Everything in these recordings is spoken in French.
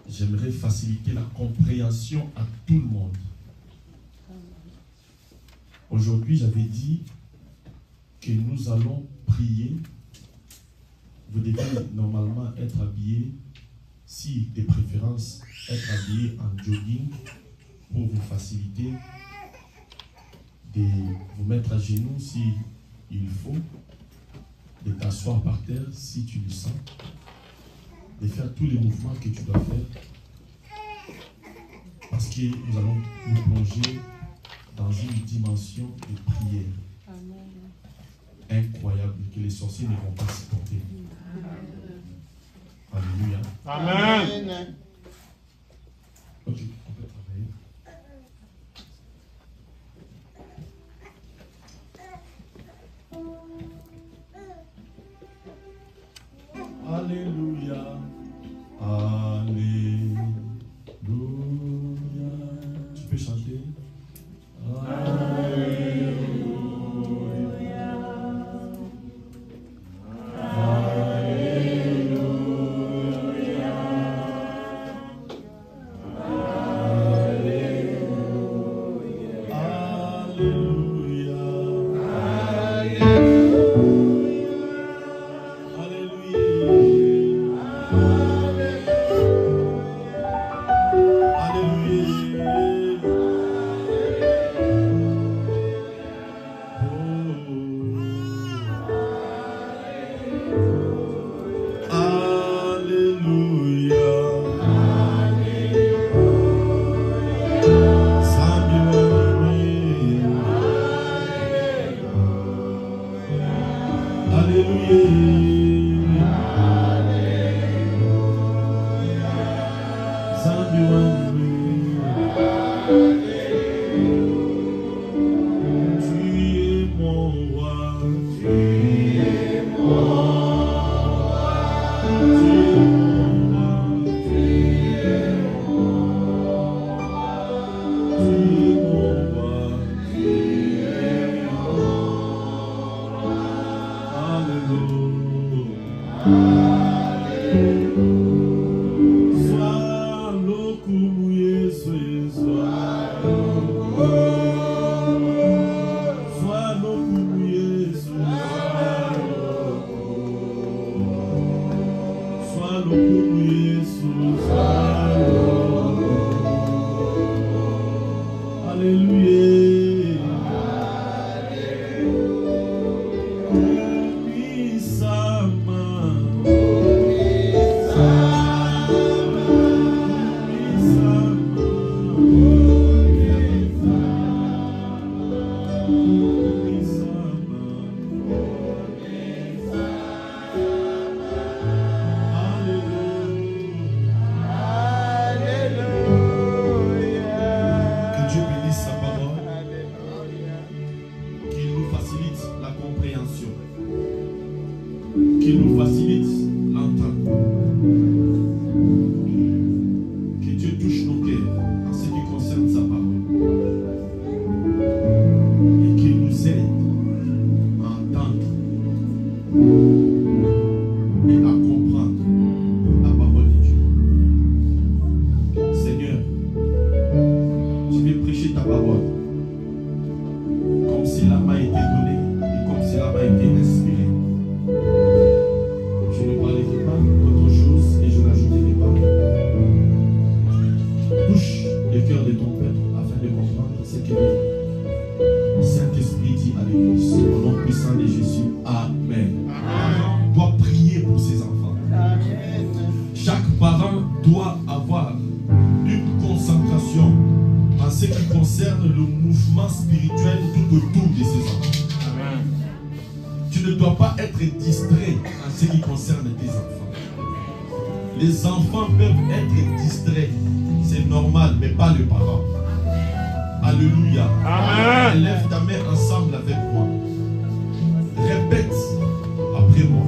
j'aimerais faciliter la compréhension à tout le monde. Aujourd'hui, j'avais dit que nous allons prier. Vous devez normalement être habillé, si de préférence, être habillé en jogging pour vous faciliter de vous mettre à genoux si il faut, de t'asseoir par terre si tu le sens, de faire tous les mouvements que tu dois faire, parce que nous allons nous plonger dans une dimension de prière. Amen. Incroyable, que les sorciers ne vont pas supporter. Alléluia. Amen. Ok, on peut travailler. Alléluia. Alléluia. Tu peux chanter? Alléluia. Les enfants peuvent être distraits, c'est normal, mais pas le parent. Alléluia. Amen. Lève ta main ensemble avec moi. Répète après moi.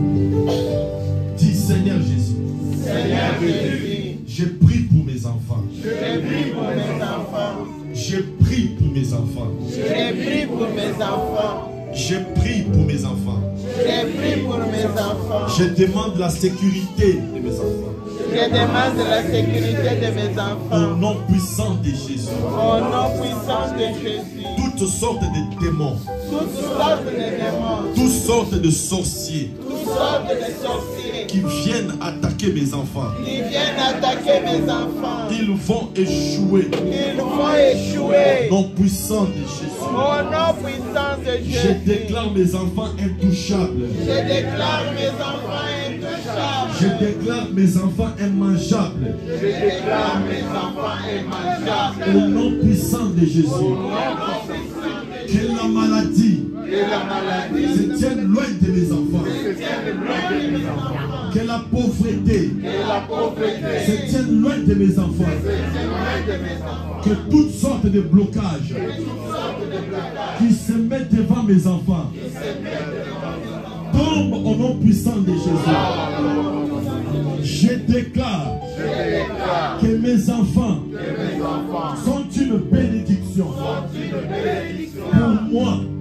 Dis Seigneur Jésus. Seigneur Jésus. Je prie pour mes enfants. Je prie pour mes enfants. Je prie pour mes enfants. Je prie pour mes enfants. Je prie pour mes enfants. Je prie pour mes enfants. Je demande la sécurité de mes enfants. Je Je demande la sécurité de mes Au enfants. nom puissant de Jésus. Au nom puissant de Jésus. Toutes sortes de démons, Toutes sortes de démons. toutes sortes de sorciers Toutes sortes de sorciers. qui viennent attaquer mes enfants. Qui viennent attaquer mes enfants. Ils vont échouer. Ils vont échouer. Au nom puissant de Jésus. Au nom puissant de Je Jésus. déclare mes enfants intouchables. Je déclare mes enfants intouchables. Je déclare mes enfants immangeables. Je déclare mes enfants immangeables. Au nom puissant de Jésus. Que la maladie Et la maladie se tienne loin de mes enfants. se tienne loin de mes enfants. Que la pauvreté Et la pauvreté se tienne loin de mes enfants. se tienne loin de mes enfants. Que toutes sortes de blocages qui se mettent devant mes enfants tombent au nom puissant de Jésus. Je déclare que mes enfants sont une bénédiction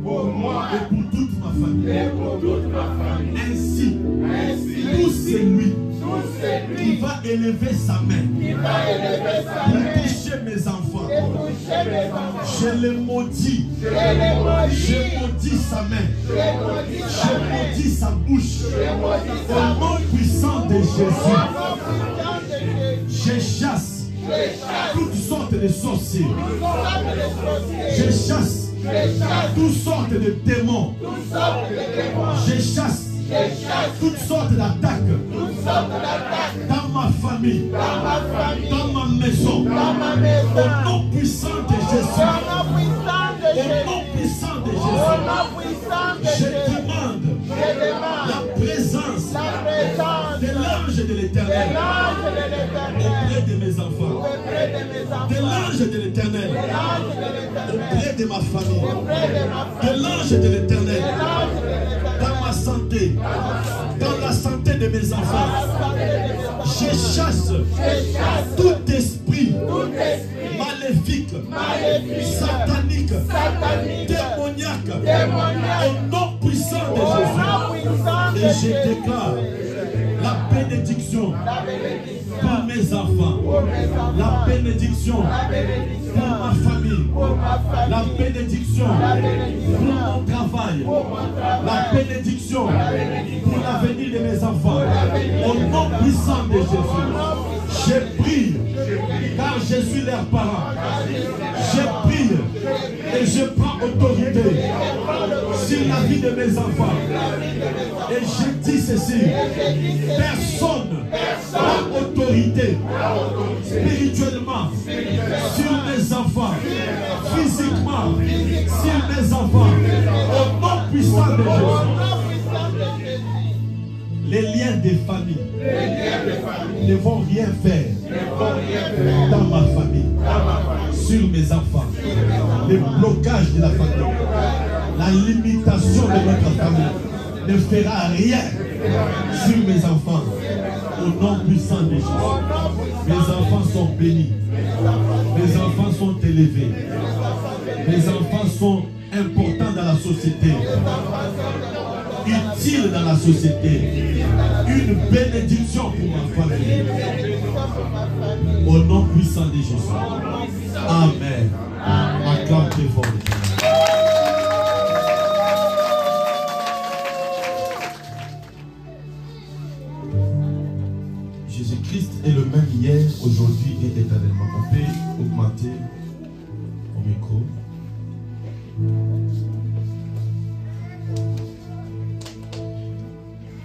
pour moi et pour toute ma famille. Ainsi, tout celui qui va élever sa main pour toucher mes enfants, je les maudis. Je maudis sa main. Je maudis sa bouche. Au nom puissant de Jésus, je chasse toutes sortes de sorciers. Je chasse toutes sortes de démons. Je chasse toutes sortes d'attaques dans ma famille, dans ma maison. Au nom puissant de Jésus. Au nom puissant de Jésus. Je demande la présence de l'ange de l'Éternel auprès de mes enfants, de l'ange de l'Éternel auprès de ma famille, de l'ange de l'Éternel dans ma santé, dans la santé de mes enfants. Je chasse tout esprit maléfique, satanique, démoniaque, au nom puissant de Jésus. Et je déclare la bénédiction pour mes enfants, la bénédiction pour ma famille, la bénédiction pour mon travail, la bénédiction pour l'avenir de mes enfants. Au nom puissant de Jésus, je prie car je suis leur parent. Je prie et je prends autorité sur la vie de mes enfants. Et je dis ceci, personne n'a autorité spirituellement sur mes enfants, physiquement sur mes enfants. Au nom puissant de Jésus. Les liens des familles ne vont rien faire dans ma famille, sur mes enfants. Le blocage de la famille, la limitation de notre famille ne fera rien sur mes enfants. Au nom puissant de Jésus. Mes enfants sont bénis. Mes enfants sont élevés. Mes enfants sont importants dans la société. Utile dans la société, une bénédiction pour ma famille. Au nom puissant de Jésus. Amen. Acclame très fort. Jésus-Christ est le même hier, aujourd'hui et éternellement. On peut augmenter au micro.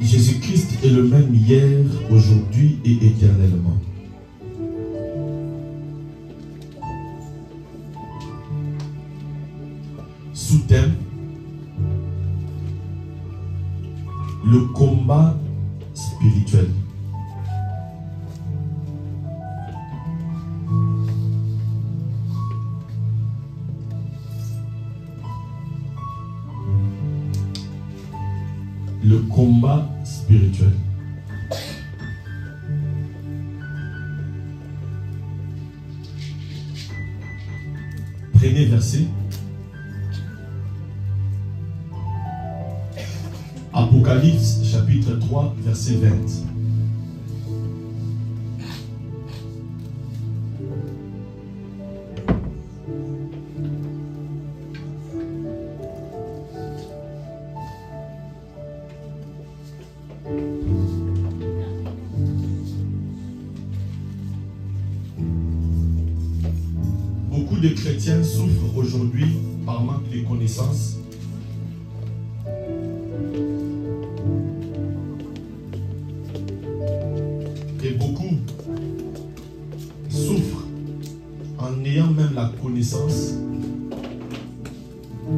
Jésus-Christ est le même hier, aujourd'hui et éternellement. Sous-thème: le combat spirituel. Le combat spirituel. Premier verset. Apocalypse chapitre 3 verset 20. Beaucoup de chrétiens souffrent aujourd'hui par manque de connaissances. Et beaucoup souffrent en ayant même la connaissance,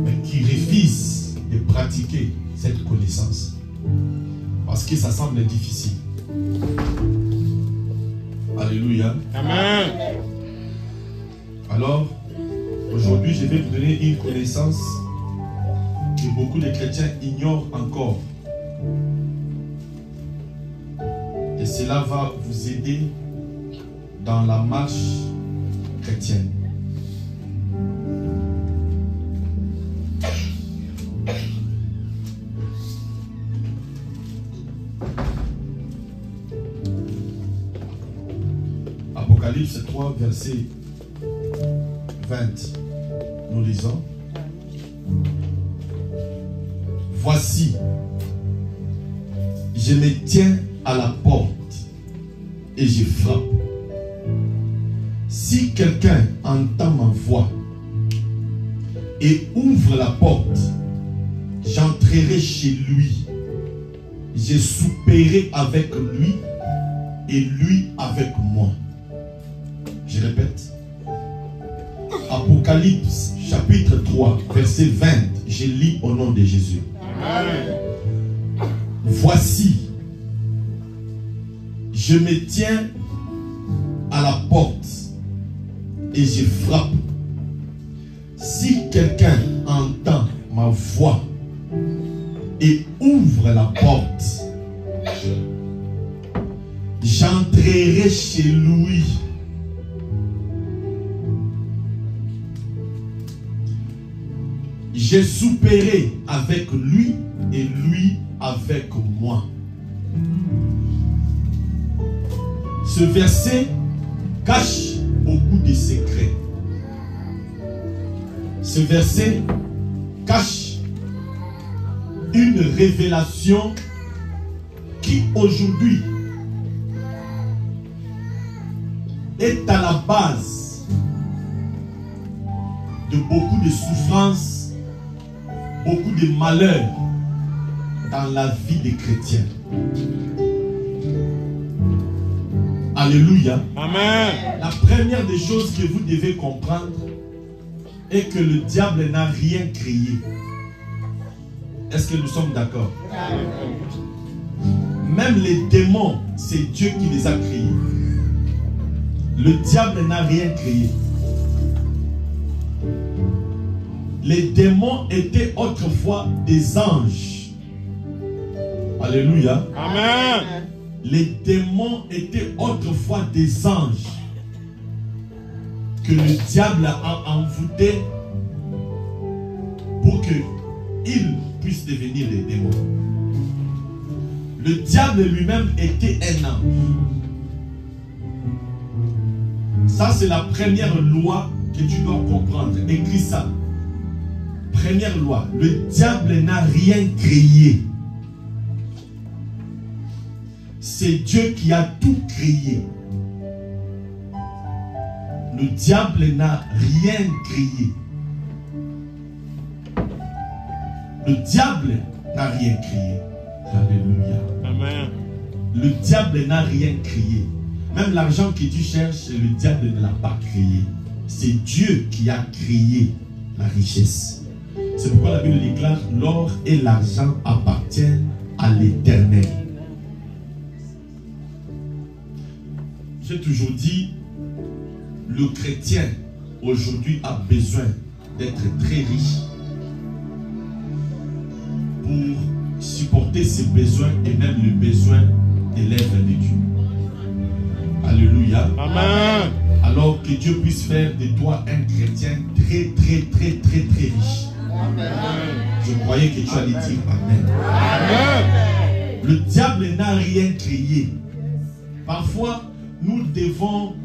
mais qui refusent de pratiquer cette connaissance. Parce que ça semble difficile. Alléluia. Amen. Alors, aujourd'hui, je vais vous donner une connaissance que beaucoup de chrétiens ignorent encore. Et cela va vous aider dans la marche chrétienne. Apocalypse 3, verset 20. Nous lisons. Voici, je me tiens à la porte et je frappe. Si quelqu'un entend ma voix et ouvre la porte, j'entrerai chez lui. Je souperai avec lui et lui avec moi. Je répète. Apocalypse chapitre 3 verset 20. Je lis au nom de Jésus. Amen. Voici, je me tiens à la porte et je frappe. Si quelqu'un entend ma voix et ouvre la porte, j'entrerai chez lui. Je souperai avec lui et lui avec moi. Ce verset cache beaucoup de secrets. Ce verset cache une révélation qui aujourd'hui est à la base de beaucoup de souffrances, beaucoup de malheurs dans la vie des chrétiens. Alléluia. Amen. La première des choses que vous devez comprendre est que le diable n'a rien créé. Est-ce que nous sommes d'accord? Même les démons, c'est Dieu qui les a créés. Le diable n'a rien créé. Les démons étaient autrefois des anges. Alléluia. Amen. Les démons étaient autrefois des anges que le diable a envoûtés pour qu'ils puissent devenir des démons. Le diable lui-même était un ange. Ça, c'est la première loi que tu dois comprendre. Écris ça. Première loi. Le diable n'a rien créé. C'est Dieu qui a tout créé. Le diable n'a rien créé. Le diable n'a rien créé. Alléluia. Amen. Le diable n'a rien créé. Même l'argent que tu cherches, le diable ne l'a pas créé. C'est Dieu qui a créé la richesse. C'est pourquoi la Bible déclare: l'or et l'argent appartiennent à l'Éternel. J'ai toujours dit, le chrétien aujourd'hui a besoin d'être très riche pour supporter ses besoins et même le besoin des lèvres de Dieu. Alléluia. Amen. Alors que Dieu puisse faire de toi un chrétien très riche. Amen. Je croyais que tu allais dire Amen. Amen. Le diable n'a rien créé. Parfois, nous devons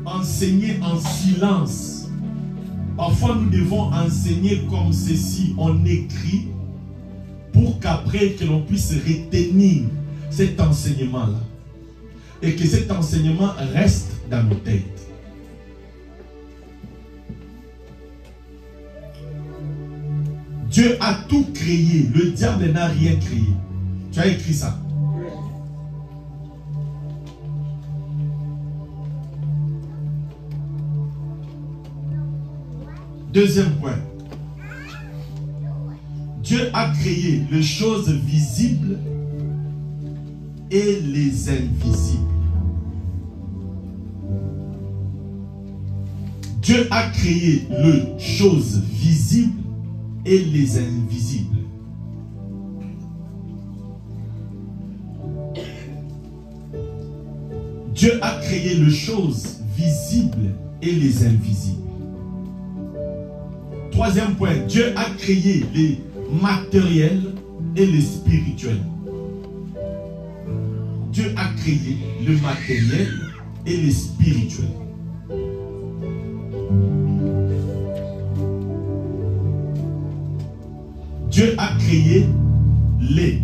enseigner en silence. Parfois, nous devons enseigner comme ceci. On écrit pour qu'après que l'on puisse retenir cet enseignement-là. Et que cet enseignement reste dans nos têtes. Dieu a tout créé. Le diable n'a rien créé. Tu as écrit ça. Deuxième point. Dieu a créé les choses visibles et les invisibles. Dieu a créé les choses visibles et les invisibles. Dieu a créé les choses visibles et les invisibles. Troisième point, Dieu a créé les matériels et les spirituels. Dieu a créé le matériel et les spirituels. Dieu a créé les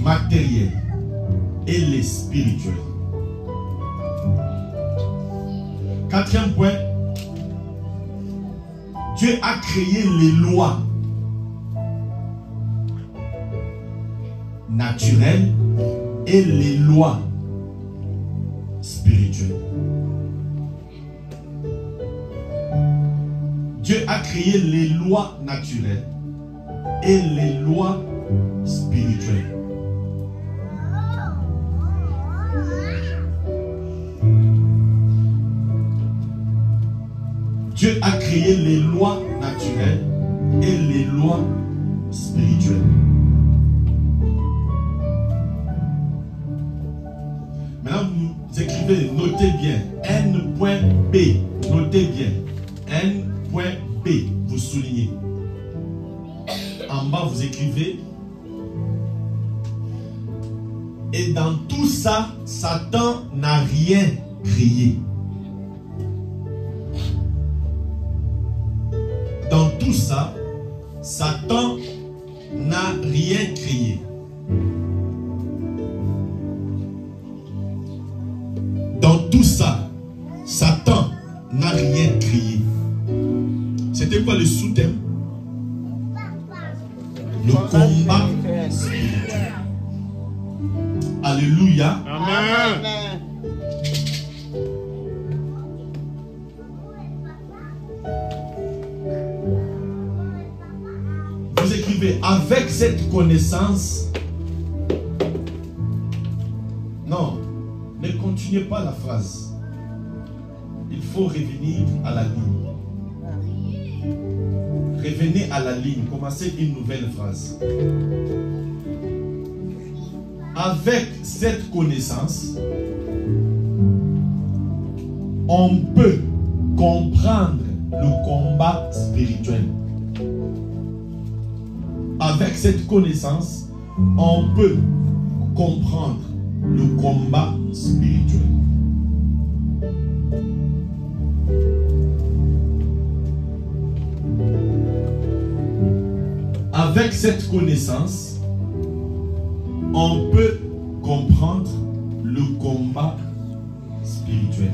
matériels et les spirituels. Quatrième point, Dieu a créé les lois naturelles et les lois spirituelles. Dieu a créé les lois naturelles et les lois spirituelles. Dieu a créé les lois naturelles et les lois spirituelles. Maintenant, vous écrivez, notez bien, N.B. Notez bien, N.B. Vous soulignez. En bas, vous écrivez. Et dans tout ça, Satan n'a rien créé. Dans tout ça, Satan n'a rien créé. Dans tout ça, Satan n'a rien créé. C'était quoi le sous-thème? Le combat spirituel. Alléluia. Amen. Vous écrivez avec cette connaissance. Non, ne continuez pas la phrase. Il faut revenir à la ligne. Revenez à la ligne. Commencez une nouvelle phrase. Avec cette connaissance, on peut comprendre le combat spirituel. Avec cette connaissance, on peut comprendre le combat spirituel. Avec cette connaissance, on peut comprendre le combat spirituel.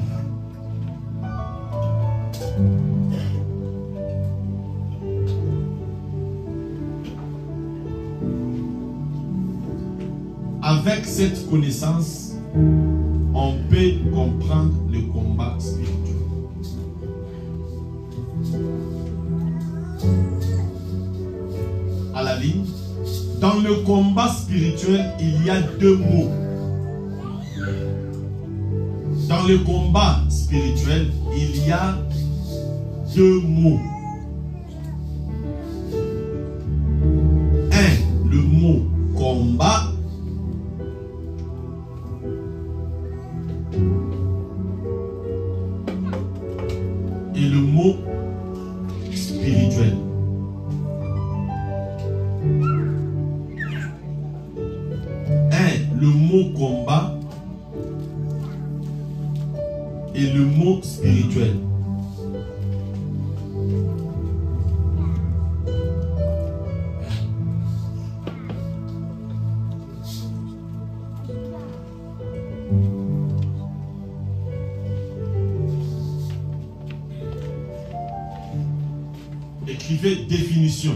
Avec cette connaissance, on peut comprendre le combat spirituel. À la ligne, dans le combat spirituel, il y a deux mots. Dans le combat spirituel, il y a deux mots. Un, le mot combat. Et le mot spirituel. Le mot combat et le mot spirituel. Écrivez définition.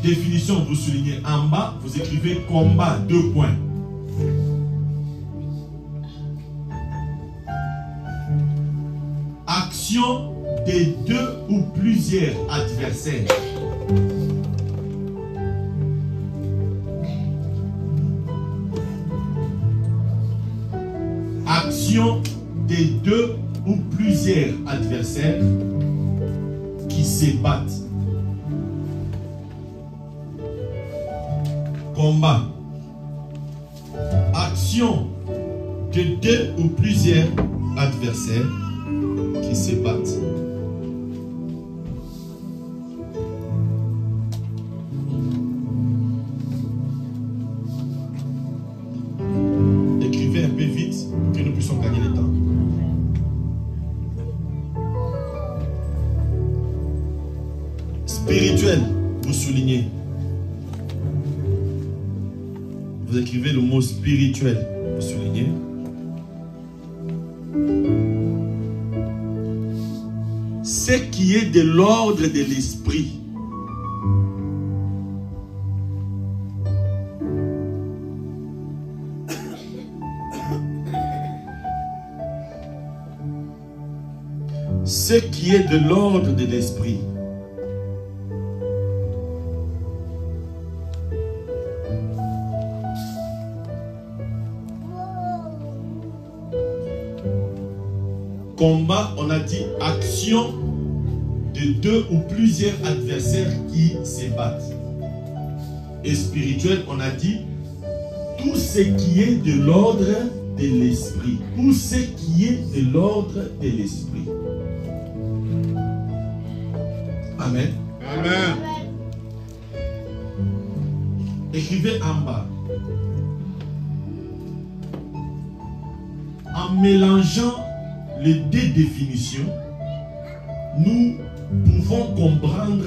Définition, vous soulignez en bas, vous écrivez combat, 2 points. Action des 2 ou plusieurs adversaires. Action des 2 ou plusieurs adversaires qui se battent. Combat. Action de 2 ou plusieurs adversaires qui se battent. Écrivez un peu vite pour que nous puissions gagner le temps. Spirituel, vous soulignez. Vous écrivez le mot spirituel, vous soulignez. Ce qui est de l'ordre de l'esprit. Ce qui est de l'ordre de l'esprit. Combat, on a dit action de 2 ou plusieurs adversaires qui se battent. Et spirituel, on a dit tout ce qui est de l'ordre de l'esprit. Tout ce qui est de l'ordre de l'esprit. Amen. Amen. Écrivez en bas. En mélangeant les 2 définitions, nous pouvons comprendre,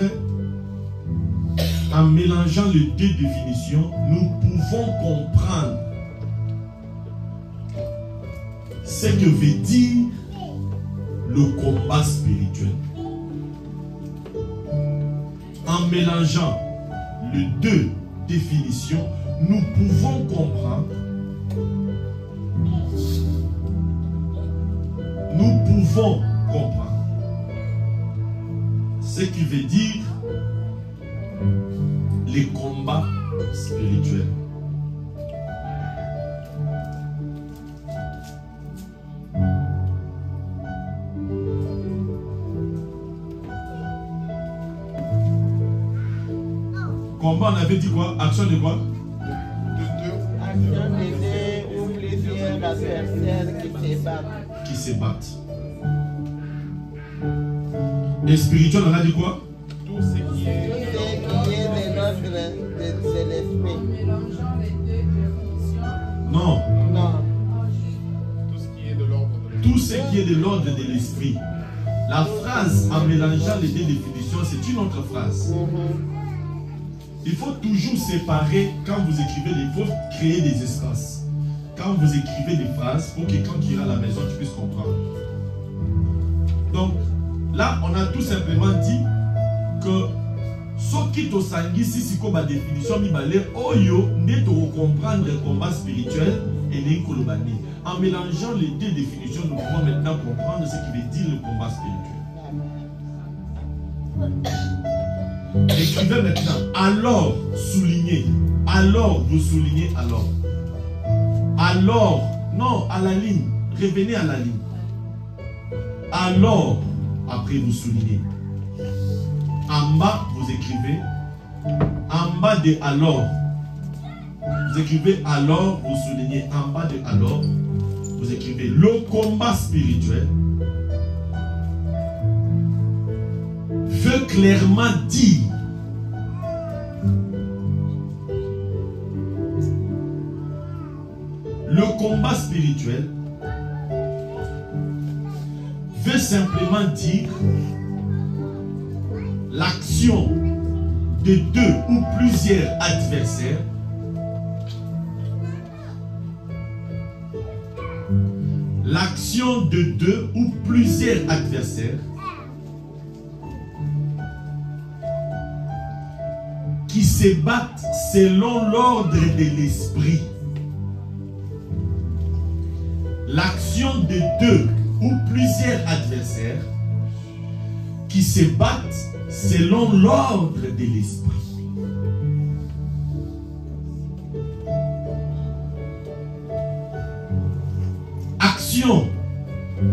en mélangeant les 2 définitions, nous pouvons comprendre ce que veut dire le combat spirituel. En mélangeant les 2 définitions, nous pouvons comprendre ce qui veut dire les combats spirituels. Combat, on avait dit quoi? Action de quoi? Action de 2 ou plusieurs adversaires qui se battent. Et spirituel, on a dit quoi? Tout ce qui est de l'ordre de l'esprit. En mélangeant les 2 définitions. Non. Non. tout ce qui est de l'ordre de l'esprit. Tout ce qui est de l'ordre de l'esprit. La phrase en mélangeant les 2 définitions, c'est une autre phrase. Il faut toujours séparer quand vous écrivez, il faut créer des espaces. Quand vous écrivez des phrases, pour que quand tu iras à la maison, tu puisses comprendre. Donc, là, on a tout simplement dit que ce qui te sanguine, si c'est la définition, oyo, n'est comprendre le combat spirituel et les kolobani. En mélangeant les 2 définitions, nous pouvons maintenant comprendre ce qui veut dire le combat spirituel. Écrivez maintenant. Alors, soulignez. Alors, vous soulignez alors. Alors, non, à la ligne. Revenez à la ligne. Alors, après vous soulignez. En bas, vous écrivez. En bas de alors. Vous écrivez alors, vous soulignez. En bas de alors, vous écrivez le combat spirituel veut clairement dire le combat spirituel veut simplement dire l'action de 2 ou plusieurs adversaires l'action de 2 ou plusieurs adversaires qui se battent selon l'ordre de l'esprit. L'action de deux ou plusieurs adversaires qui se battent selon l'ordre de l'esprit. Action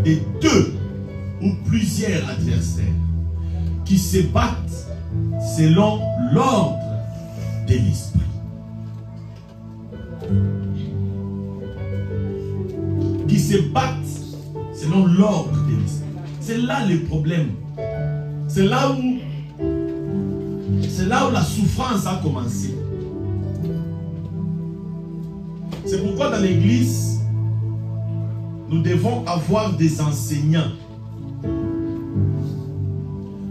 de deux ou plusieurs adversaires qui se battent selon l'ordre de l'esprit. Qui se battent selon l'ordre de l'esprit. C'est là le problème. C'est là où la souffrance a commencé. C'est pourquoi dans l'église, nous devons avoir des enseignants.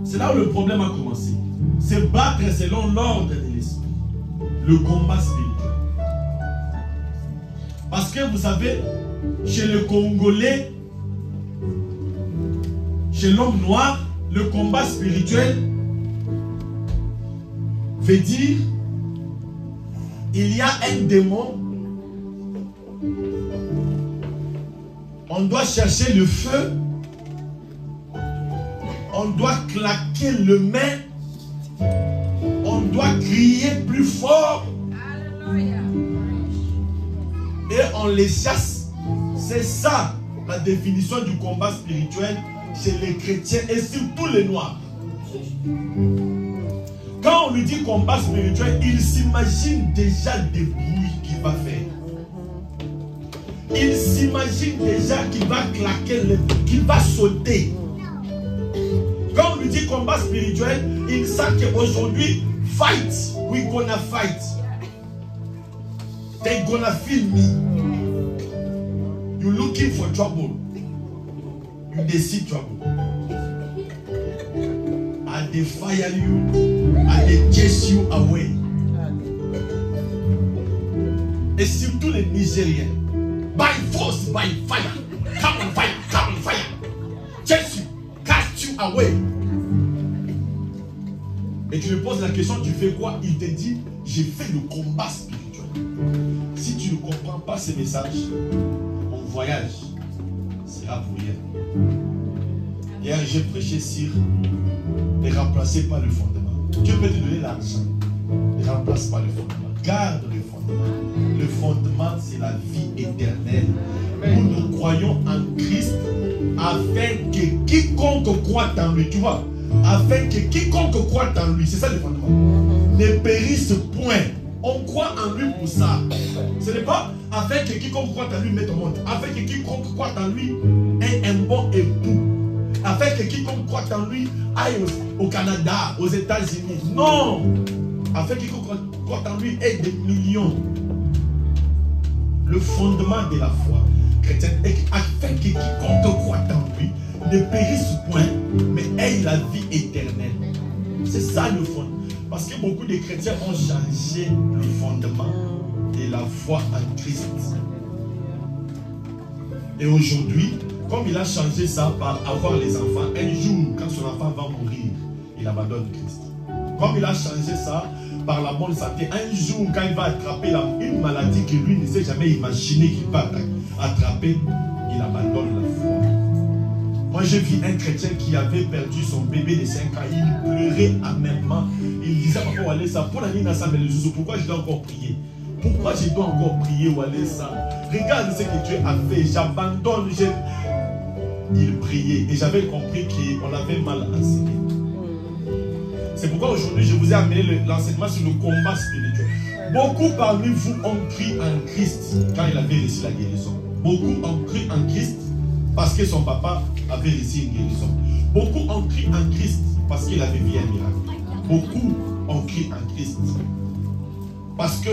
C'est là où le problème a commencé. Se battre selon l'ordre de l'esprit. Le combat spirituel. Parce que vous savez, chez le Congolais, chez l'homme noir, le combat spirituel veut dire il y a un démon. On doit chercher le feu. On doit claquer le main. On doit crier plus fort. Et on les chasse. C'est ça la définition du combat spirituel chez les chrétiens et surtout les noirs. Quand on lui dit combat spirituel, il s'imagine déjà des bruits qu'il va faire. Il s'imagine déjà qu'il va claquer, qu'il va sauter. Quand on lui dit combat spirituel, il sent qu'aujourd'hui, fight, we gonna fight. They gonna feel me. You looking for trouble. You they see trouble. And they fire you. And they chase you away. Et surtout les Nigériens. By force, by fire. Come on fire, come on fire. Chase you, cast you away. Et tu lui poses la question, tu fais quoi? Il te dit, j'ai fait le combat spirituel. Si tu ne comprends pas ces messages, mon voyage sera pour rien. Hier, j'ai prêché sur ne remplacez pas le fondement. Dieu peut te donner l'argent. Ne remplace pas le fondement. Garde le fondement. Le fondement, c'est la vie éternelle. Nous nous croyons en Christ afin que quiconque croit en lui, tu vois, afin que quiconque croit en lui, c'est ça le fondement, ne périsse point. On croit en lui pour ça. Ce n'est pas afin que quiconque croit en lui mette au monde. Afin que quiconque croit en lui ait un bon époux. Afin que quiconque croit en lui aille au Canada, aux États-Unis. Non! Afin que quiconque croit en lui ait des millions. Le fondement de la foi chrétienne est afin que quiconque croit en lui ne périsse point, mais ait la vie éternelle. C'est ça le fondement. Parce que beaucoup de chrétiens ont changé le fondement de la foi en Christ. Et aujourd'hui, comme il a changé ça par avoir les enfants, un jour, quand son enfant va mourir, il abandonne Christ. Comme il a changé ça par la bonne santé, un jour, quand il va attraper une maladie que lui ne s'est jamais imaginé qu'il va attraper, il abandonne la foi. Moi, j'ai vu un chrétien qui avait perdu son bébé de 5 ans. Il pleurait amèrement. Il disait, papa, Walesa, pour la nuit, pourquoi je dois encore prier? Pourquoi je dois encore prier, Walesa? Regarde ce que Dieu a fait. J'abandonne. Il priait. Et j'avais compris qu'on avait mal enseigné. C'est pourquoi aujourd'hui, je vous ai amené l'enseignement sur le combat spirituel. Beaucoup parmi vous ont cru en Christ quand il avait reçu la guérison. Beaucoup ont cru en Christ parce que son papa avait reçu une guérison. Beaucoup ont cru en Christ parce qu'il avait vu un miracle. Beaucoup ont cru en Christ parce que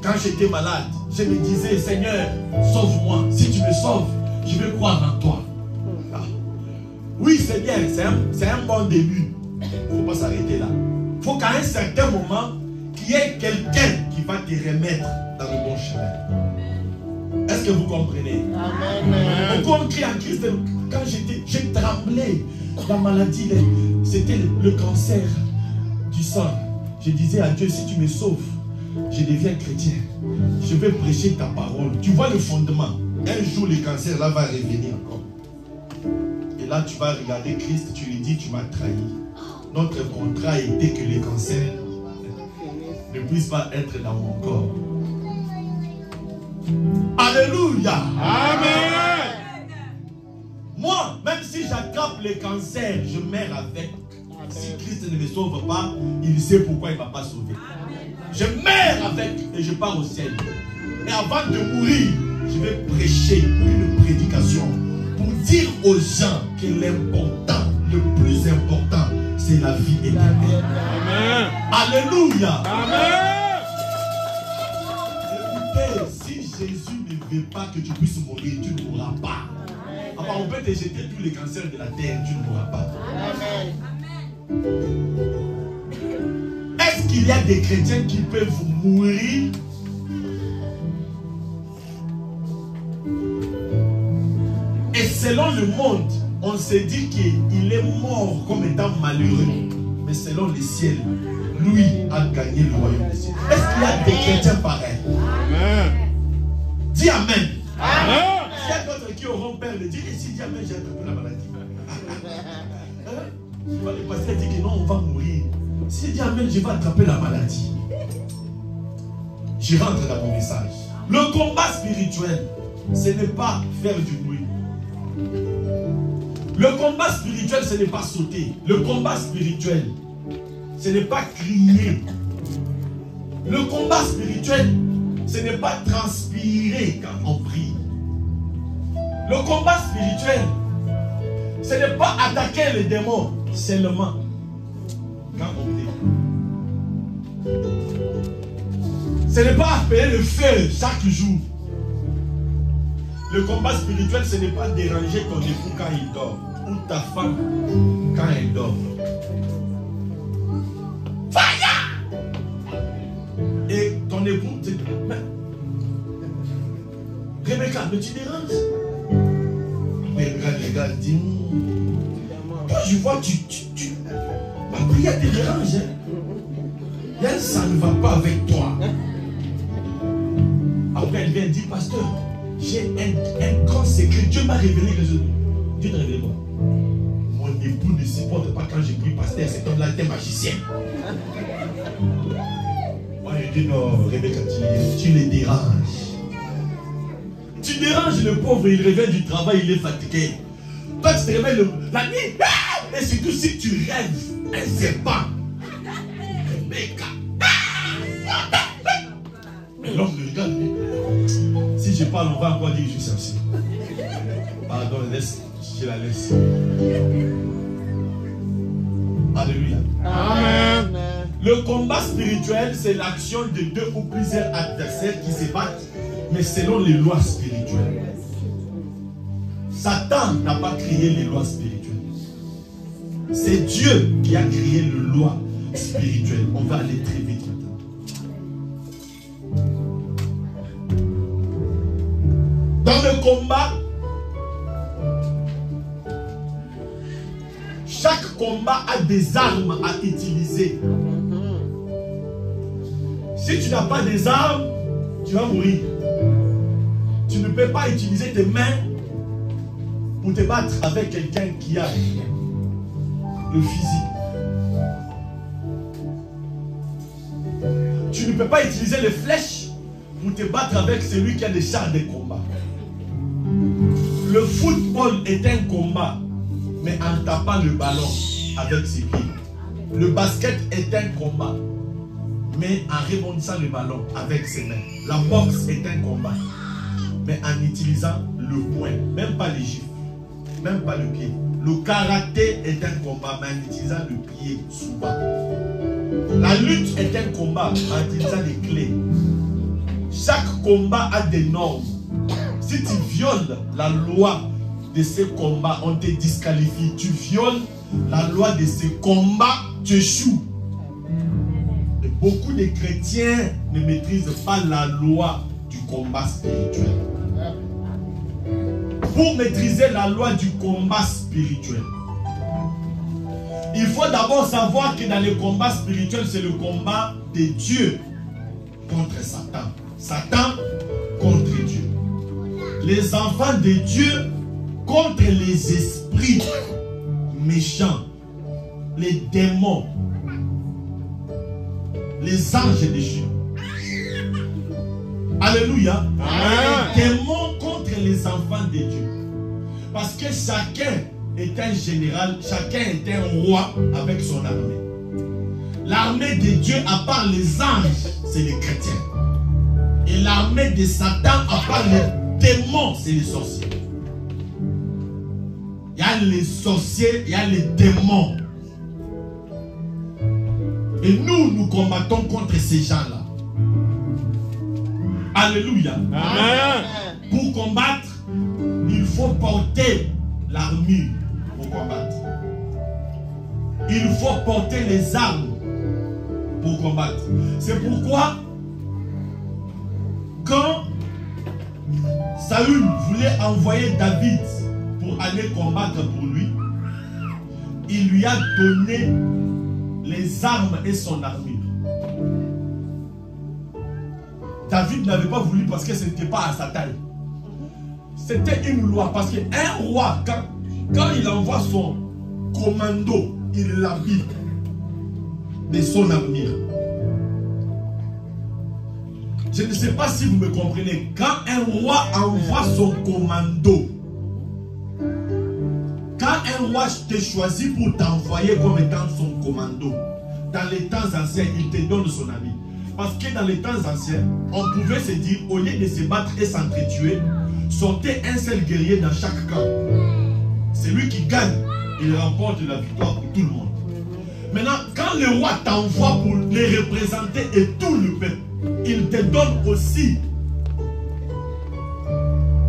quand j'étais malade, je me disais, Seigneur, sauve-moi. Si tu me sauves, je vais croire en toi. Ah. Oui, c'est bien, c'est un bon début. Il ne faut pas s'arrêter là. Il faut qu'à un certain moment, qu'il y ait quelqu'un qui va te remettre dans le bon chemin. Est-ce que vous comprenez? Amen. Beaucoup ont crié en Christ. Quand j'ai tremblé, la maladie, c'était le cancer du sang. Je disais à Dieu, si tu me sauves, je deviens chrétien. Je vais prêcher ta parole. Tu vois le fondement. Un jour, le cancer là va revenir encore. Et là, tu vas regarder Christ, tu lui dis, tu m'as trahi. Notre contrat était que le cancer ne puisse pas être dans mon corps. Alléluia. Amen. Moi, même si j'attrape le cancer, je meurs avec. Si Christ ne me sauve pas, il sait pourquoi il ne m'a pas sauvé. Je meurs avec et je pars au ciel. Et avant de mourir, je vais prêcher une prédication pour dire aux gens que l'important, le plus important, c'est la vie éternelle. Amen. Alléluia. Amen. Écoutez, si Jésus ne veut pas que tu puisses mourir, tu ne mourras pas. Enfin, on peut te jeter tous les cancers de la terre, tu ne mourras pas. Amen. Est-ce qu'il y a des chrétiens qui peuvent mourir? Et selon le monde, on se dit qu'il est mort comme étant malheureux. Mais selon le ciel, lui a gagné le royaume des cieux. Est-ce qu'il y a des chrétiens pareils? Amen. Dis Amen. Amen. Il y a d'autres qui auront peur de dire, et si dit Amen, j'ai attrapé la maladie. Le pasteur dit que non, on va mourir. Si je dis Amen, je vais attraper la maladie. Je rentre dans mon message. Le combat spirituel, ce n'est pas faire du bruit. Le combat spirituel, ce n'est pas sauter. Le combat spirituel, ce n'est pas crier. Le combat spirituel, ce n'est pas transpirer quand on prie. Le combat spirituel, ce n'est pas attaquer les démons seulement quand on prie. Ce n'est pas appeler le feu chaque jour. Le combat spirituel, ce n'est pas déranger ton époux quand il dort ou ta femme quand elle dort. Fire! Et ton époux te dit, Rebecca, mais tu déranges? Mais regarde, dis, toi je vois, ma prière te dérange. Hein? Là, ça ne va pas avec toi. Après, elle vient dire, pasteur, j'ai un grand secret. Dieu m'a révélé quelque chose. Dieu t'a révélé quoi? Mon époux ne supporte pas quand je prie, pasteur, cet homme-là est un magicien. Moi, je dis, non, Rebecca, tu les déranges. Tu déranges le pauvre, il revient du travail, il est fatigué. Toi, tu te réveilles la nuit. Et surtout si tu rêves, un serpent. Rebecca. Mais l'homme me regarde. Si je parle, on va encore dire que je suis sorcier. Pardon, laisse, je la laisse. Alléluia. Amen. Le combat spirituel, c'est l'action de deux ou plusieurs adversaires qui se battent, mais selon les lois spirituelles. Satan n'a pas créé les lois spirituelles. C'est Dieu qui a créé les lois spirituelles. On va aller très vite maintenant. Dans le combat, chaque combat a des armes à utiliser. Si tu n'as pas des armes, tu vas mourir. Tu ne peux pas utiliser tes mains pour te battre avec quelqu'un qui a le physique. Tu ne peux pas utiliser les flèches pour te battre avec celui qui a des chars de combat. Le football est un combat, mais en tapant le ballon avec ses pieds. Le basket est un combat, mais en rebondissant le ballon avec ses mains. La boxe est un combat, mais en utilisant le poing, même pas les gifles, même pas le pied. Le karaté est un combat, mais en utilisant le pied souvent. La lutte est un combat en utilisant des clés. Chaque combat a des normes. Si tu violes la loi de ce combat, on te disqualifie. Tu violes la loi de ce combat, tu échoues. Et beaucoup de chrétiens ne maîtrisent pas la loi du combat spirituel. Pour maîtriser la loi du combat spirituel, Il faut d'abord savoir que dans le combat spirituel, c'est le combat de Dieu contre Satan. Satan contre Dieu. Les enfants de Dieu contre les esprits méchants, les démons, les anges déchus. Alléluia. Amen. Les démons contre les enfants de Dieu. Parce que chacun est un général, chacun est un roi avec son armée. L'armée de Dieu, à part les anges, c'est les chrétiens. Et l'armée de Satan, à part les démons, c'est les sorciers. Il y a les sorciers, il y a les démons. Et nous combattons contre ces gens-là. Alléluia. Amen. Pour combattre, il faut porter l'armure pour combattre. Il faut porter les armes pour combattre. C'est pourquoi, quand Saül voulait envoyer David pour aller combattre pour lui, il lui a donné les armes et son armure. David n'avait pas voulu parce que ce n'était pas à sa taille. C'était une loi. Parce qu'un roi, quand il envoie son commando, il l'habille de son armure. Je ne sais pas si vous me comprenez. Quand un roi envoie son commando, quand un roi te choisit pour t'envoyer comme étant son commando, dans les temps anciens, il te donne son ami. Parce que dans les temps anciens, on pouvait se dire, au lieu de se battre et s'entretuer, sortez un seul guerrier dans chaque camp. C'est lui qui gagne. Il remporte la victoire pour tout le monde. Maintenant, quand le roi t'envoie pour les représenter et tout le peuple, il te donne aussi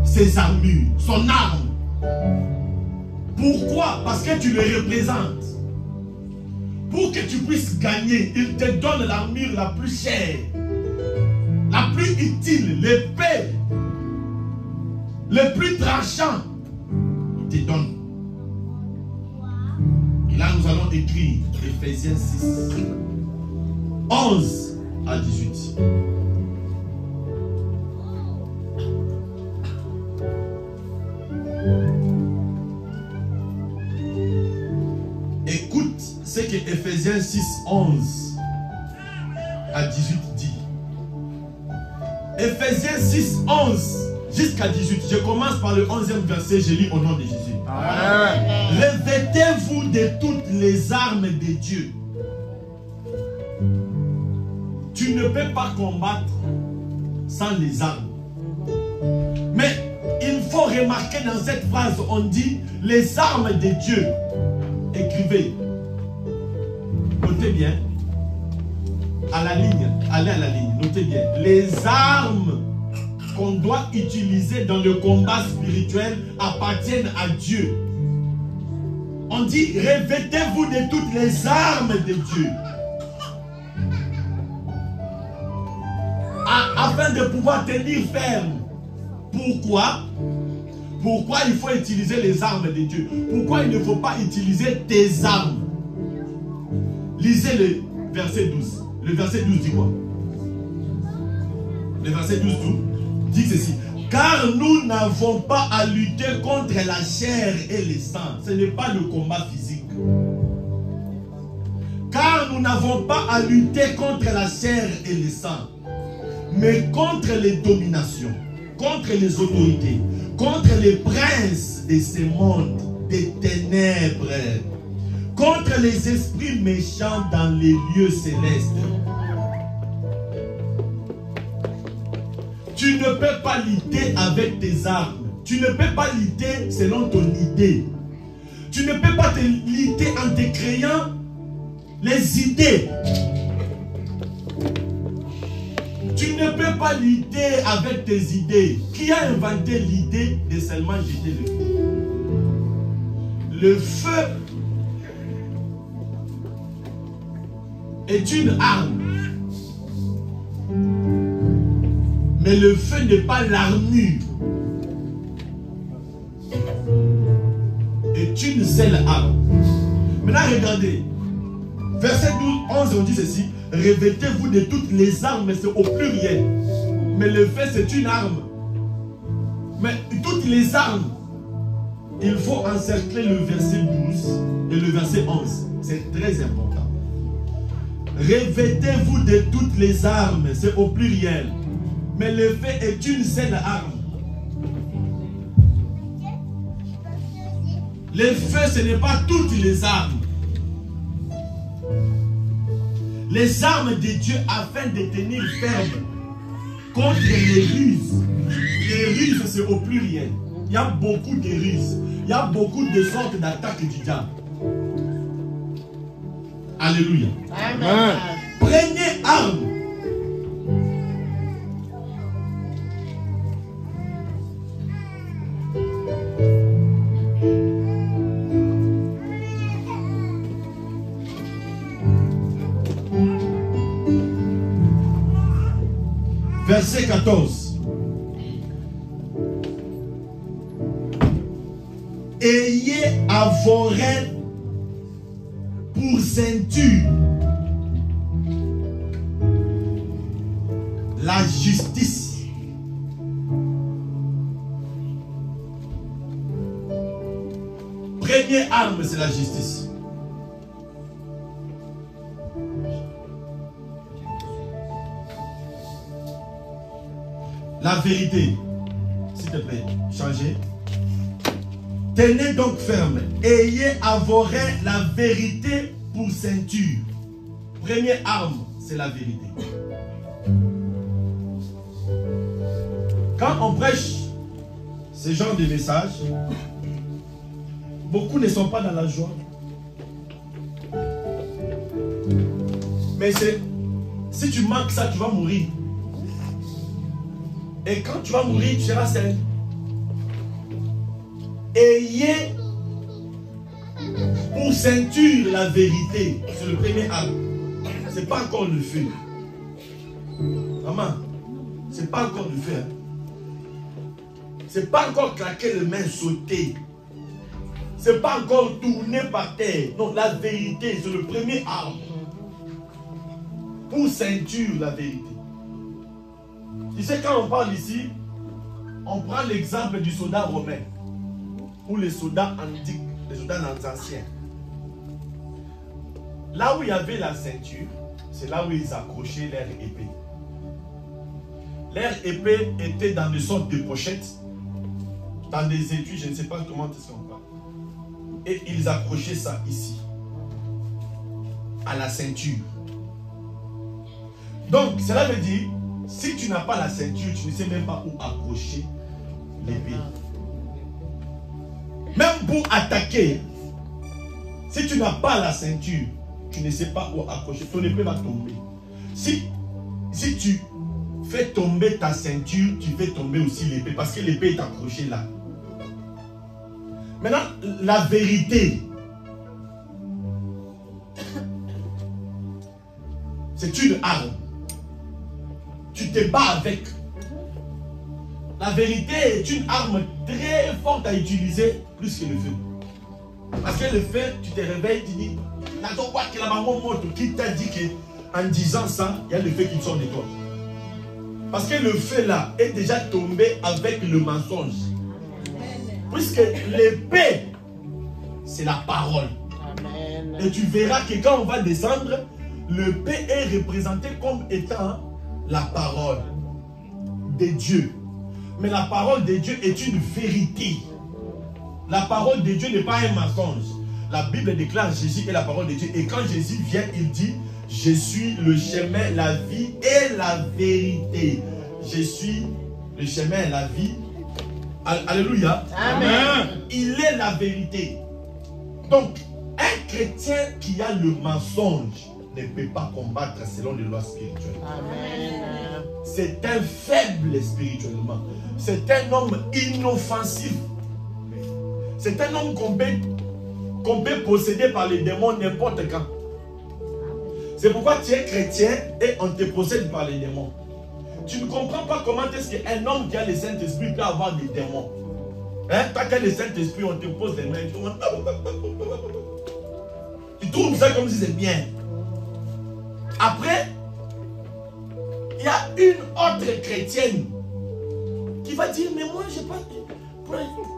ses armures, son arme. Pourquoi? Parce que tu le représentes. Pour que tu puisses gagner, il te donne l'armure la plus chère, la plus utile, l'épée, le plus tranchant. Il te donne. Et là, nous allons écrire Ephésiens 6, 11 à 18. Écoute ce que Ephésiens 6, 11 à 18 dit. Ephésiens 6, 11 jusqu'à 18. Je commence par le 11e verset, je lis au nom de Jésus. Amen. Revêtez-vous de toutes les armes de Dieu. Tu ne peux pas combattre sans les armes. Mais il faut remarquer dans cette phrase, on dit les armes de Dieu. Écrivez. Notez bien. À la ligne. Allez à la ligne. Notez bien. Les armes qu'on doit utiliser dans le combat spirituel appartiennent à Dieu. On dit revêtez-vous de toutes les armes de Dieu. Afin de pouvoir tenir ferme. Pourquoi? Pourquoi il faut utiliser les armes de Dieu? Pourquoi il ne faut pas utiliser tes armes? Lisez le verset 12. Le verset 12 dit quoi? Le verset 12 dit ceci. Car nous n'avons pas à lutter contre la chair et le sang. Ce n'est pas le combat physique. Car nous n'avons pas à lutter contre la chair et le sang, mais contre les dominations, contre les autorités, contre les princes de ce monde, des ténèbres, contre les esprits méchants dans les lieux célestes. Tu ne peux pas lutter avec tes armes. Tu ne peux pas lutter selon ton idée. Tu ne peux pas te lutter en te créant les idées. Tu ne peux pas lutter avec tes idées. Qui a inventé l'idée de seulement jeter le feu? Le feu est une arme. Mais le feu n'est pas l'armure. Est une seule arme. Maintenant, regardez. Verset 12, 11, on dit ceci. Revêtez-vous de toutes les armes, c'est au pluriel. Mais le fait, c'est une arme. Mais toutes les armes, il faut encercler le verset 12 et le verset 11. C'est très important. Revêtez-vous de toutes les armes, c'est au pluriel. Mais le fait est une seule arme. Le feu, ce n'est pas toutes les armes. Les armes de Dieu afin de tenir ferme contre les ruses. Les ruses, c'est au pluriel. Il y a beaucoup de ruses. Il y a beaucoup de sortes d'attaques du diable. Alléluia. Amen. Prenez arme. Verset 14. Ayez à vos reins pour ceinture la justice. Première arme, c'est la justice. La vérité, s'il te plaît, changez. Tenez donc ferme, ayez à vos reins la vérité pour ceinture. Première arme, c'est la vérité. Quand on prêche ce genre de message, beaucoup ne sont pas dans la joie. Mais si tu manques ça, tu vas mourir. Et quand tu vas mourir, tu seras seul. Ayez pour ceinture la vérité. C'est le premier arme. Ce n'est pas encore le feu. Maman, ce n'est pas encore le feu. Ce n'est pas encore claquer les mains, sauter. Ce n'est pas encore tourner par terre. Non, la vérité, c'est le premier arme. Pour ceinture la vérité. Tu sais, quand on parle ici, on prend l'exemple du soldat romain ou les soldats antiques, les soldats anciens. Là où il y avait la ceinture, c'est là où ils accrochaient leur épée. Leur épée était dans des sortes de pochettes, dans des étuis, je ne sais pas comment est-ce qu'on parle. Et ils accrochaient ça ici, à la ceinture. Donc, cela veut dire, si tu n'as pas la ceinture, tu ne sais même pas où accrocher l'épée. Même pour attaquer, si tu n'as pas la ceinture, tu ne sais pas où accrocher. Ton épée va tomber. Si tu fais tomber ta ceinture, tu fais tomber aussi l'épée. Parce que l'épée est accrochée là. Maintenant, la vérité. C'est une arme. Tu te bats avec. La vérité est une arme très forte à utiliser plus que le feu. Parce que le feu, tu te réveilles, tu dis, qui t'a dit qu'en disant ça, il y a le feu qui sort de toi. Parce que le feu là est déjà tombé avec le mensonge. Puisque l'épée, c'est la parole. Amen. Et tu verras que quand on va descendre, l'épée est représentée comme étant la parole de Dieu. Mais la parole de Dieu est une vérité. La parole de Dieu n'est pas un mensonge. La Bible déclare Jésus est la parole de Dieu. Et quand Jésus vient, il dit, je suis le chemin, la vie et la vérité. Je suis le chemin, la vie. Alléluia. Amen. Il est la vérité. Donc, un chrétien qui a le mensonge ne peut pas combattre selon les lois spirituelles. Amen. C'est un faible spirituellement. C'est un homme inoffensif. C'est un homme qu'on peut posséder par les démons n'importe quand. C'est pourquoi tu es chrétien et on te possède par les démons. Tu ne comprends pas comment est-ce qu'un homme qui a le Saint-Esprit peut avoir des démons. Hein? Quand tu as le Saint-Esprit, on te pose les mains. trouves ça comme si c'est bien. Après, il y a une autre chrétienne qui va dire, mais moi, je n'ai pas...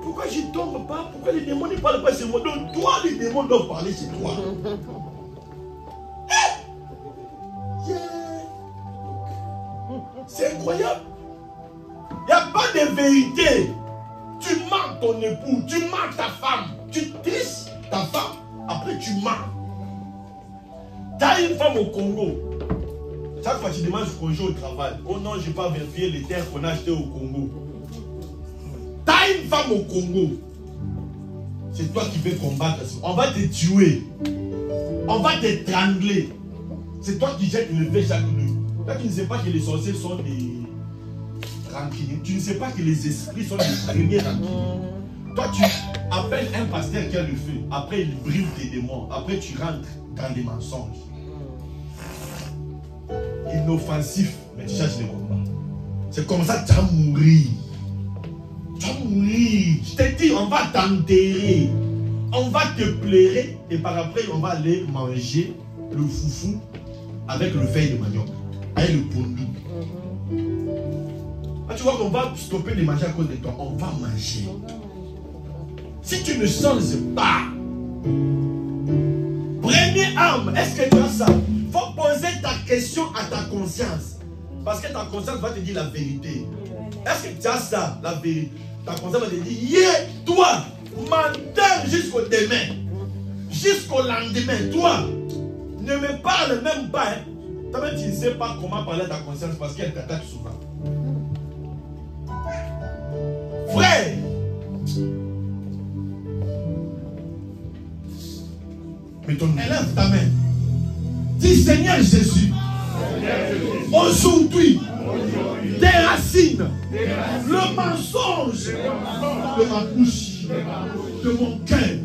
Pourquoi je ne tombe pas? Pourquoi les démons ne parlent pas sur moi? Donc toi, les démons doivent parler sur toi. C'est incroyable. Il n'y a pas de vérité. Tu mens ton époux, tu mens ta femme, tu triches ta femme, après tu mens. Tu as une femme au Congo. Chaque fois que tu demandes au congé au travail, oh non, je n'ai pas vérifié les terres qu'on a achetées au Congo. Tu as une femme au Congo. C'est toi qui veux combattre. On va te tuer. On va t'étrangler. C'est toi qui jettes le fait chaque nuit. Toi, tu ne sais pas que les sorciers sont des rancuniers. Tu ne sais pas que les esprits sont les premiers rancuniers. Toi, tu appelles un pasteur qui a le feu. Après, il brûle tes démons. Après, tu rentres dans des mensonges. Inoffensif, mais tu cherches les combats. C'est comme ça que tu vas mourir. Tu vas mourir. Je te dis, on va t'enterrer. On va te pleurer. Et par après, on va aller manger le foufou avec le feuille de manioc. Avec le pondu. Tu vois qu'on va stopper de manger à cause de toi. On va manger. Si tu ne changes pas, première arme, est-ce que tu as ça? Il faut poser ta question à ta conscience. Parce que ta conscience va te dire la vérité. Est-ce que tu as ça, la vérité? Ta conscience va te dire, yeah, toi, menteur jusqu'au demain. Jusqu'au lendemain, toi, ne me parle même pas. Hein. Toi-même, tu ne sais pas comment parler à ta conscience parce qu'elle t'attaque souvent. Frère, mais ton élève ta main. Dis Seigneur Jésus, aujourd'hui, déracine le mensonge de ma bouche, de mon cœur,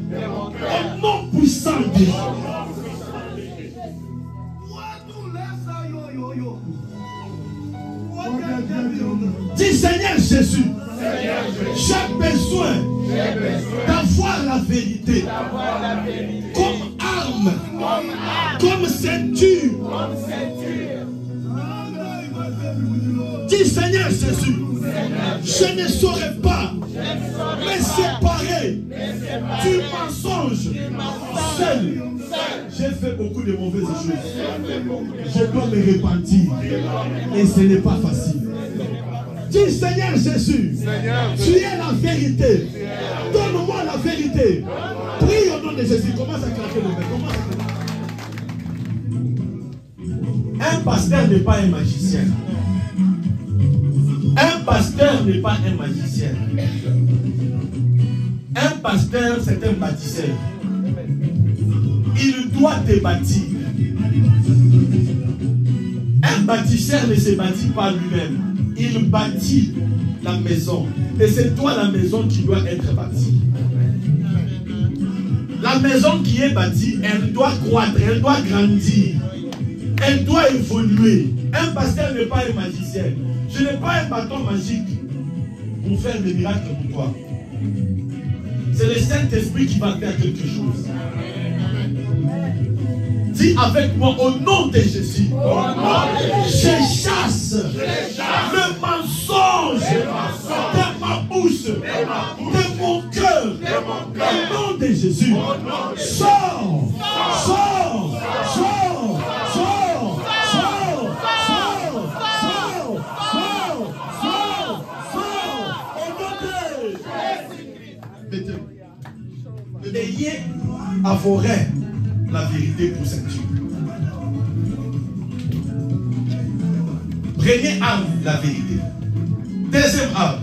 au nom puissant de Dieu. Dis Seigneur Jésus, j'ai besoin d'avoir la vérité comme arme, comme ceinture. Dis Seigneur Jésus, je ne saurais pas me séparer du mensonge seul. J'ai fait beaucoup de mauvaises choses. Je dois me repentir. Et ce n'est pas facile. Dis Seigneur Jésus, tu es la vérité. Donne-moi la vérité. Prie au nom de Jésus. Commence à claquer le main. Un pasteur n'est pas un magicien. Un pasteur n'est pas un magicien. Un pasteur, c'est un bâtisseur. Il doit te bâtir. Un bâtisseur ne se bâtit pas lui-même. Il bâtit la maison. Et c'est toi la maison qui doit être bâtie. La maison qui est bâtie, elle doit croître, elle doit grandir. Elle doit évoluer. Un pasteur n'est pas un magicien. Je n'ai pas un bâton magique pour faire des miracles pour toi. C'est le Saint-Esprit qui va faire quelque chose. Dis avec moi au nom de Jésus. Je chasse le mensonge de ma bouche, de mon cœur. Au nom de Jésus. Sors, sors, sors, sors, sors, sors, sors, sors, sors, sors. Au nom de Jésus. Ayez à vos reins la vérité pour ceinture. Prenez arme la vérité. Deuxième arme,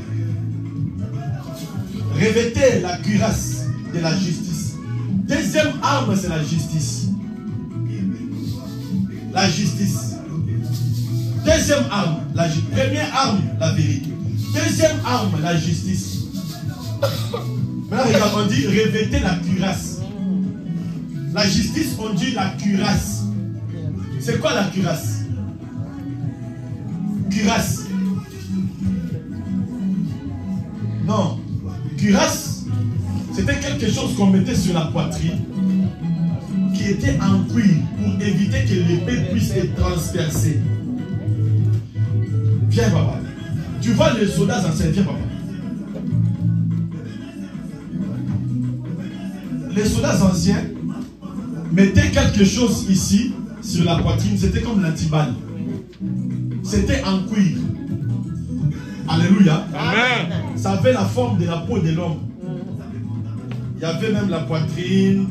revêtez la cuirasse de la justice. Deuxième arme, c'est la justice. La justice. Deuxième arme, la justice. Première arme, la vérité. Deuxième arme, la justice. Maintenant, regarde, on dit revêtez la cuirasse. La justice, on dit la cuirasse. C'est quoi la cuirasse? Cuirasse. Non. Cuirasse, c'était quelque chose qu'on mettait sur la poitrine qui qui était en cuir pour éviter que l'épée puisse être transpercée. Viens, papa. Tu vois les soldats anciens, viens, papa. Les soldats anciens mettaient quelque chose ici, sur la poitrine. C'était comme l'antiballe. C'était en cuir. Alléluia. Amen. Ça avait la forme de la peau de l'homme. Il y avait même la poitrine,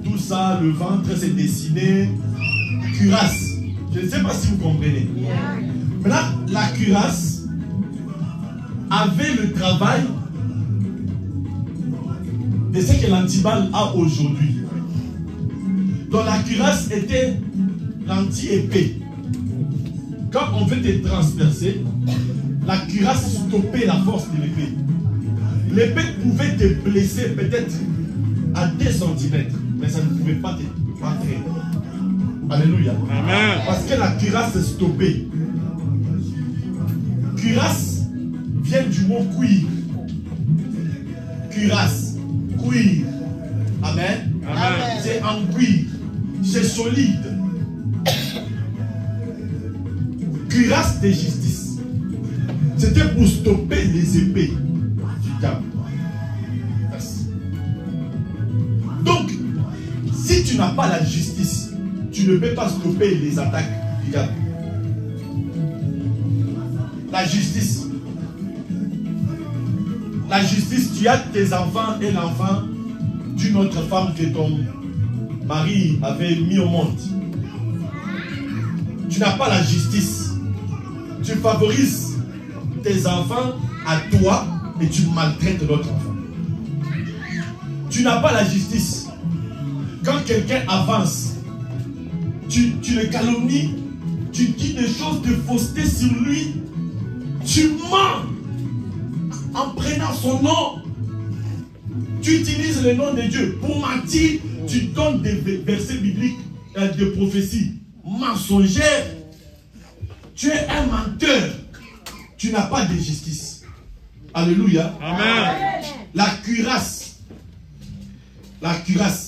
tout ça, le ventre s'est dessiné. Cuirasse. Je ne sais pas si vous comprenez. Maintenant, la cuirasse avait le travail de ce que l'antiballe a aujourd'hui. Donc la cuirasse était l'anti-épée. Quand on veut te transpercer, la cuirasse stoppait la force de l'épée. L'épée pouvait te blesser peut-être à 2 cm, mais ça ne pouvait pas te battre. Alléluia. Amen. Parce que la cuirasse est stoppée. Cuirasse vient du mot cuir. Cuirasse, cuir. Amen. Amen. C'est en cuir. C'est solide. Cuirasse de justice. C'était pour stopper les épées du diable. Merci. Donc, si tu n'as pas la justice, tu ne peux pas stopper les attaques du diable. La justice. La justice, tu as tes enfants et l'enfant d'une autre femme que ton mari avait mis au monde. Tu n'as pas la justice. Tu favorises tes enfants à toi et tu maltraites l'autre enfant. Tu n'as pas la justice. Quand quelqu'un avance, tu le calomnies, tu dis des choses de fausseté sur lui, tu mens en prenant son nom. Tu utilises le nom de Dieu pour mentir. Tu donnes des versets bibliques, de prophéties mensongères. Tu es un menteur. Tu n'as pas de justice. Alléluia. Amen. La cuirasse,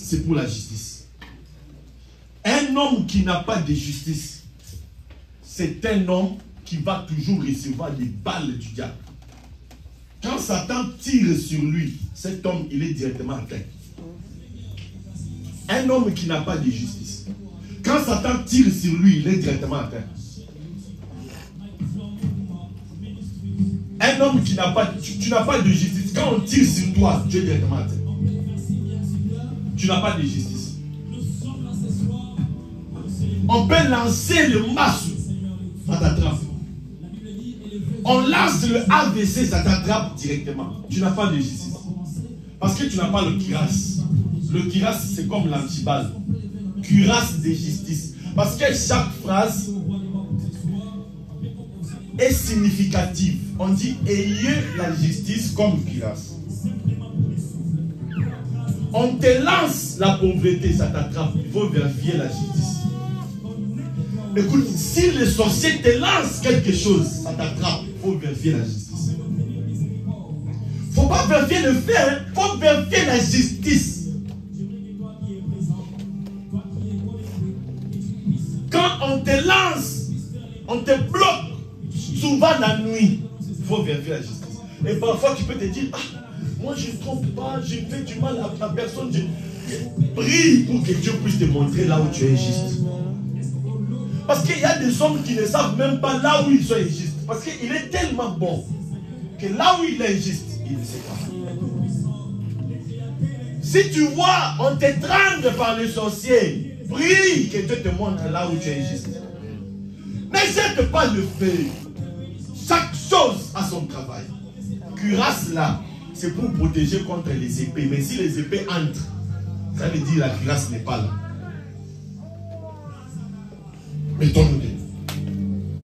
c'est pour la justice. Un homme qui n'a pas de justice, c'est un homme qui va toujours recevoir des balles du diable. Quand Satan tire sur lui, cet homme, il est directement atteint. Un homme qui n'a pas de justice, quand Satan tire sur lui, il est directement atteint. Un homme qui n'a pas, tu n'as pas de justice, quand on tire sur toi, tu es directement atteint. Tu n'as pas de justice. On peut lancer le massue, ça t'attrape. On lance le AVC, ça t'attrape directement. Tu n'as pas de justice. Parce que tu n'as pas le cuirasse. Le cuirasse, c'est comme l'antiballe. Cuirasse de justice. Parce que chaque phrase est significative. On dit, ayez la justice comme cuirasse. On te lance la pauvreté, ça t'attrape. Il faut vérifier la justice. Écoute, si le sorcier te lance quelque chose, ça t'attrape. Il faut vérifier la justice. Il ne faut pas vérifier le fait, il faut vérifier la justice. Quand on te lance, on te bloque, souvent la nuit, il faut vérifier la justice. Et parfois tu peux te dire, ah, moi je ne trompe pas, je fais du mal à personne. Prie pour que Dieu puisse te montrer là où tu es juste. Parce qu'il y a des hommes qui ne savent même pas là où ils sont injustes. Parce qu'il est tellement bon que là où il est injuste, il ne sait pas. Si tu vois, on t'étrangle par les sorciers, prie que Dieu te montre là où tu es injuste. N'hésite pas le faire. Chaque chose a son travail. Cuirasse là, c'est pour protéger contre les épées. Mais si les épées entrent, ça veut dire que la cuirasse n'est pas là. Mettons-nous debout.